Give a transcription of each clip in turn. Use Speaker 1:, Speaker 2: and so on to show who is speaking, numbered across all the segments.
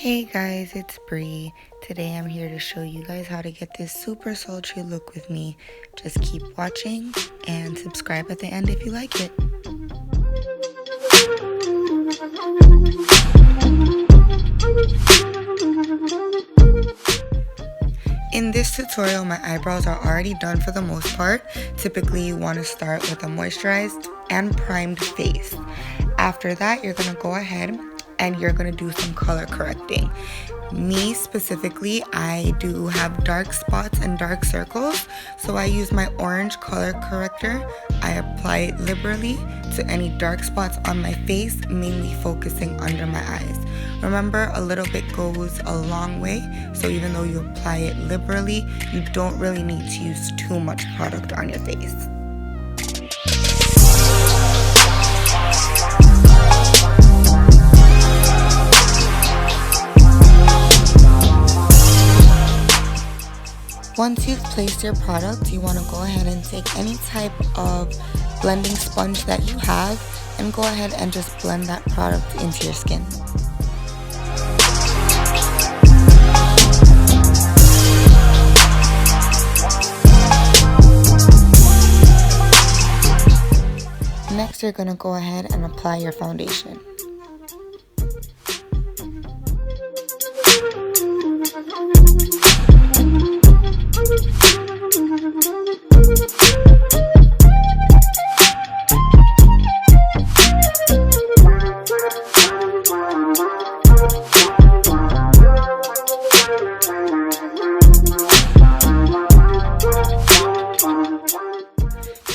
Speaker 1: Hey guys, it's Bree. Today I'm here to show you guys how to get this super sultry look with me. Just keep watching and subscribe at the end if you like it. In this tutorial, my eyebrows are already done for the most part. Typically, you want to start with a moisturized and primed face. After that, you're going to go ahead and you're going to do some color correcting. Me specifically, I do have dark spots and dark circles, so I use my orange color corrector. I apply it liberally to any dark spots on my face, mainly focusing under my eyes. Remember, a little bit goes a long way, so even though you apply it liberally, you don't really need to use too much product on your face. Once you've placed your product, you want to go ahead and take any type of blending sponge that you have and go ahead and just blend that product into your skin. Next, you're going to go ahead and apply your foundation.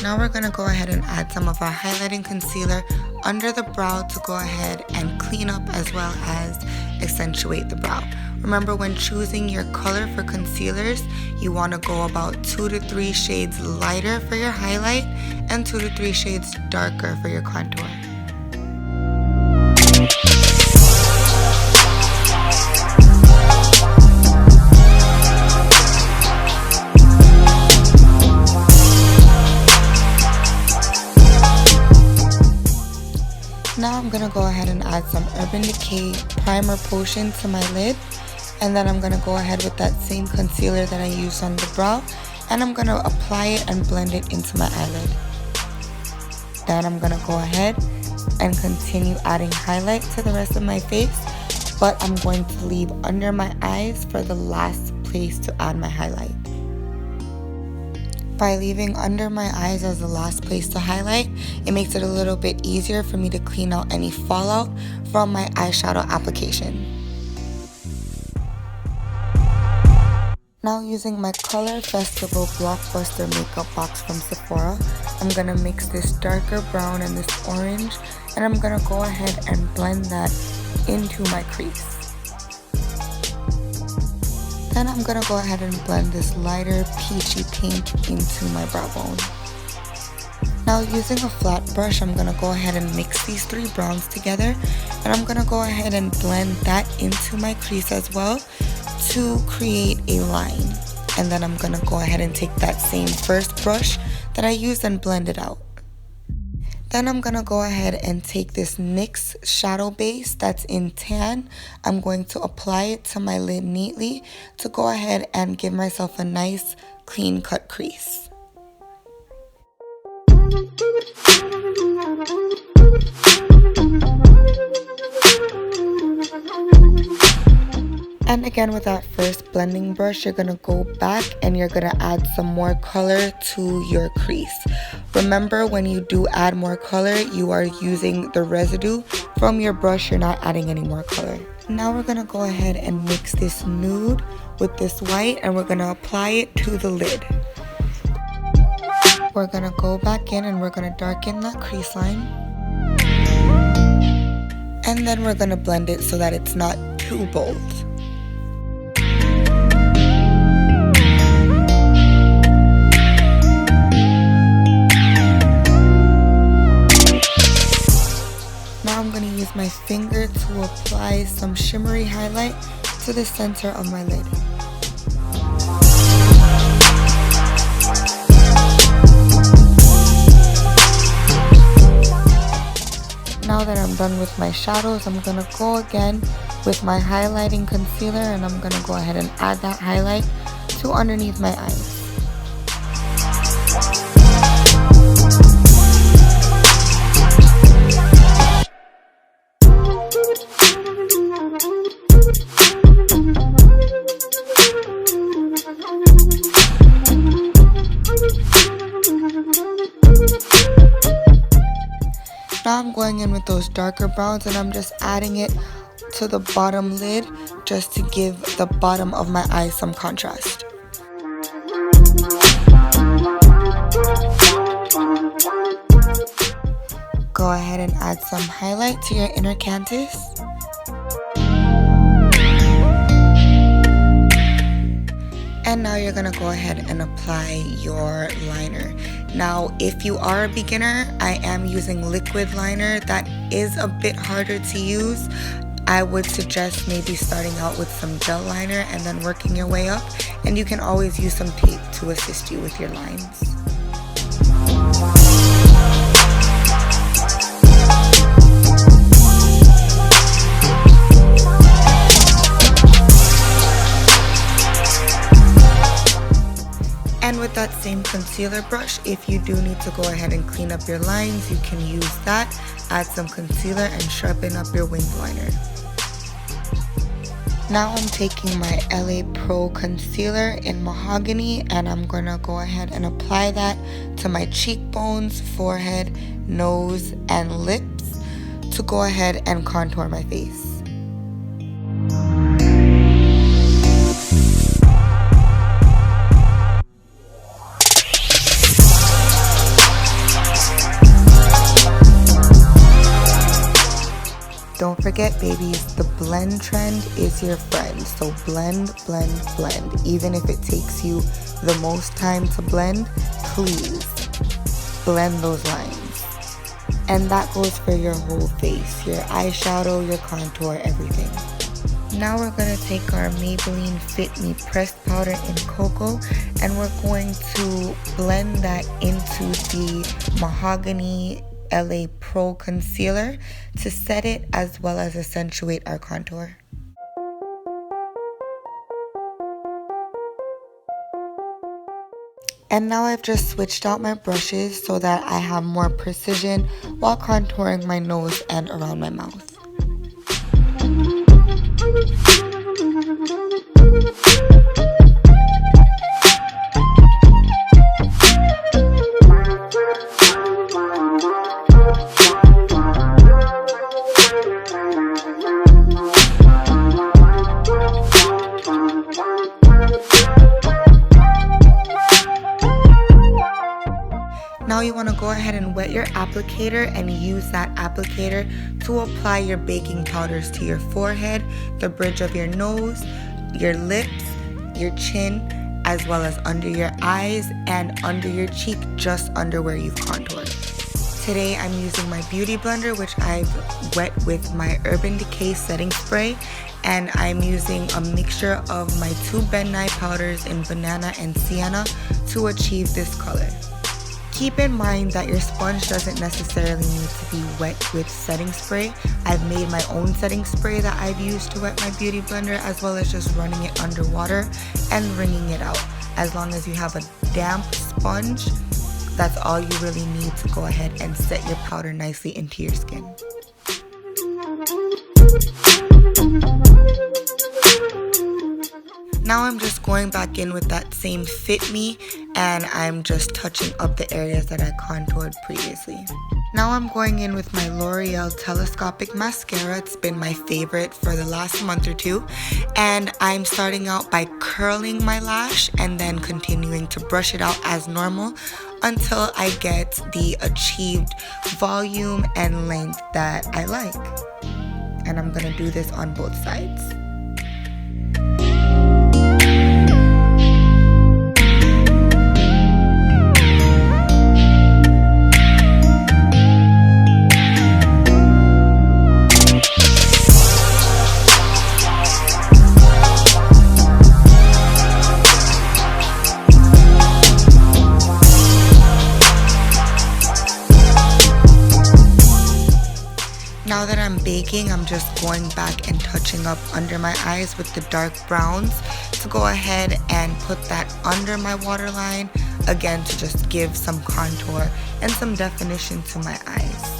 Speaker 1: Now we're going to go ahead and add some of our highlighting concealer under the brow to go ahead and clean up as well as accentuate the brow. Remember, when choosing your color for concealers, you want to go about 2 to 3 shades lighter for your highlight and 2 to 3 shades darker for your contour. Now I'm going to go ahead and add some Urban Decay Primer Potion to my lid. And then I'm going to go ahead with that same concealer that I used on the brow. And I'm going to apply it and blend it into my eyelid. Then I'm going to go ahead and continue adding highlight to the rest of my face. But I'm going to leave under my eyes for the last place to add my highlight. By leaving under my eyes as the last place to highlight, it makes it a little bit easier for me to clean out any fallout from my eyeshadow application. Now, using my Color Festival Blockbuster makeup box from Sephora, I'm going to mix this darker brown and this orange, and I'm going to go ahead and blend that into my crease. Then I'm going to go ahead and blend this lighter peachy pink into my brow bone. Now, using a flat brush, I'm going to go ahead and mix these 3 browns together, and I'm going to go ahead and blend that into my crease as well to create a line. And then I'm going to go ahead and take that same first brush that I used and blend it out. Then I'm going to go ahead and take this NYX Shadow Base that's in tan. I'm going to apply it to my lid neatly to go ahead and give myself a nice clean cut crease. And again, with that first blending brush, you're going to go back and you're going to add some more color to your crease. Remember, when you do add more color, you are using the residue from your brush. You're not adding any more color. Now we're going to go ahead and mix this nude with this white, and we're going to apply it to the lid. We're going to go back in and we're going to darken that crease line. And then we're going to blend it so that it's not too bold. Now I'm going to use my finger to apply some shimmery highlight to the center of my lid. Now that I'm done with my shadows, I'm going to go again with my highlighting concealer, and I'm going to go ahead and add that highlight to underneath my eyes. Now I'm going in with those darker browns, and I'm just adding it to the bottom lid just to give the bottom of my eye some contrast. Go ahead and add some highlight to your inner canthus. And now you're gonna go ahead and apply your liner. Now, if you are a beginner, I am using liquid liner. That is a bit harder to use. I would suggest maybe starting out with some gel liner and then working your way up. And you can always use some tape to assist you with your lines. And with that same concealer brush, if you do need to go ahead and clean up your lines, you can use that. Add some concealer and sharpen up your wing liner. Now I'm taking my LA Pro concealer in Mahagony, and I'm gonna go ahead and apply that to my cheekbones, forehead, nose, and lips to go ahead and contour my face. Don't forget, babies, the blend trend is your friend. So blend, blend, blend. Even if it takes you the most time to blend, please blend those lines. And that goes for your whole face, your eyeshadow, your contour, everything. Now we're going to take our Maybelline Fit Me pressed powder in cocoa, and we're going to blend that into the Mahagony LA Pro concealer to set it as well as accentuate our contour. And now I've just switched out my brushes so that I have more precision while contouring my nose and around my mouth. Now you want to go ahead and wet your applicator and use that applicator to apply your baking powders to your forehead, the bridge of your nose, your lips, your chin, as well as under your eyes and under your cheek, just under where you've contoured. Today I'm using my beauty blender, which I've wet with my Urban Decay setting spray, and I'm using a mixture of my two Nye Powders in Banana and Sienna to achieve this color. Keep in mind that your sponge doesn't necessarily need to be wet with setting spray. I've made my own setting spray that I've used to wet my beauty blender, as well as just running it under water and wringing it out. As long as you have a damp sponge, that's all you really need to go ahead and set your powder nicely into your skin. Now I'm just going back in with that same Fit Me, and I'm just touching up the areas that I contoured previously. Now I'm going in with my L'Oreal Telescopic Mascara. It's been my favorite for the last month or two. And I'm starting out by curling my lash and then continuing to brush it out as normal until I get the achieved volume and length that I like. And I'm gonna do this on both sides. Now that I'm baking, I'm just going back and touching up under my eyes with the dark browns to go ahead and put that under my waterline, again to just give some contour and some definition to my eyes.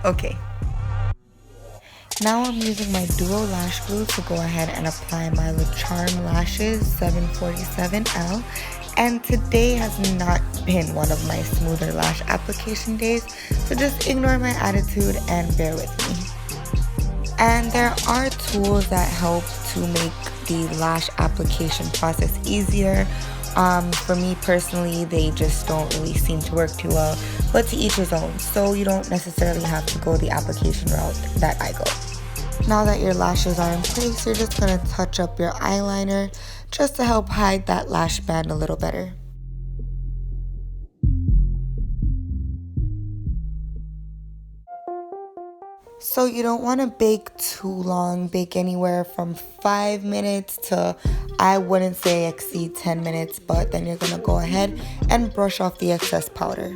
Speaker 1: Okay, now I'm using my Duo Lash Glue to go ahead and apply my Charme Lashes 747L, and today has not been one of my smoother lash application days, so just ignore my attitude and bear with me. And there are tools that help to make the lash application process easier. For me personally, they just don't really seem to work too well, but to each his own, so you don't necessarily have to go the application route that I go. Now that your lashes are in place, you're just going to touch up your eyeliner just to help hide that lash band a little better. So you don't want to bake too long, bake anywhere from 5 minutes to, I wouldn't say exceed 10 minutes, but then you're going to go ahead and brush off the excess powder.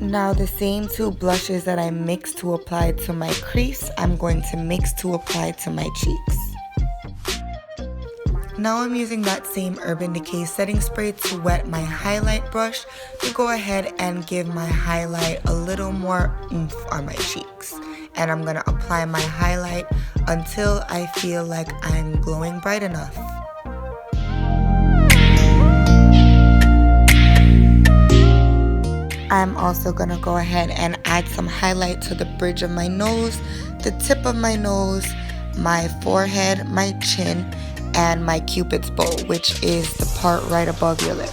Speaker 1: Now the same two blushes that I mixed to apply to my crease, I'm going to mix to apply to my cheeks. Now I'm using that same Urban Decay setting spray to wet my highlight brush to go ahead and give my highlight a little more oomph on my cheeks. And I'm going to apply my highlight until I feel like I'm glowing bright enough. I'm also going to go ahead and add some highlight to the bridge of my nose, the tip of my nose, my forehead, my chin, and my Cupid's bow, which is the part right above your lip.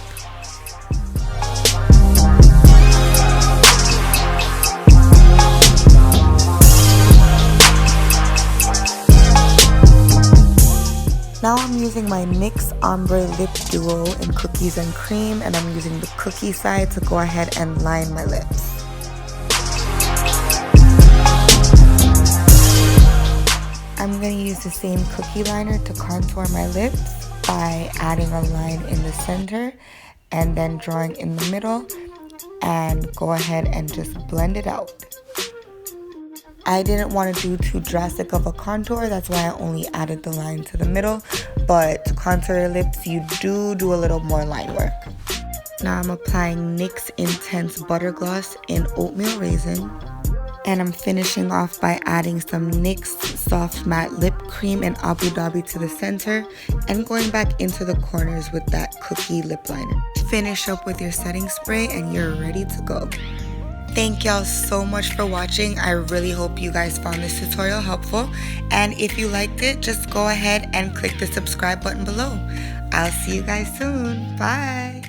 Speaker 1: Now I'm using my NYX Ombre Lip Duo in Cookies and Cream, and I'm using the cookie side to go ahead and line my lips. I'm going to use the same cookie liner to contour my lips by adding a line in the center and then drawing in the middle, and go ahead and just blend it out. I didn't want to do too drastic of a contour, that's why I only added the line to the middle, but to contour your lips you do a little more line work. Now I'm applying NYX Intense Butter Gloss in Oatmeal Raisin. And I'm finishing off by adding some NYX Soft Matte Lip Cream in Abu Dhabi to the center and going back into the corners with that cookie lip liner. Finish up with your setting spray and you're ready to go. Thank y'all so much for watching. I really hope you guys found this tutorial helpful. And if you liked it, just go ahead and click the subscribe button below. I'll see you guys soon. Bye.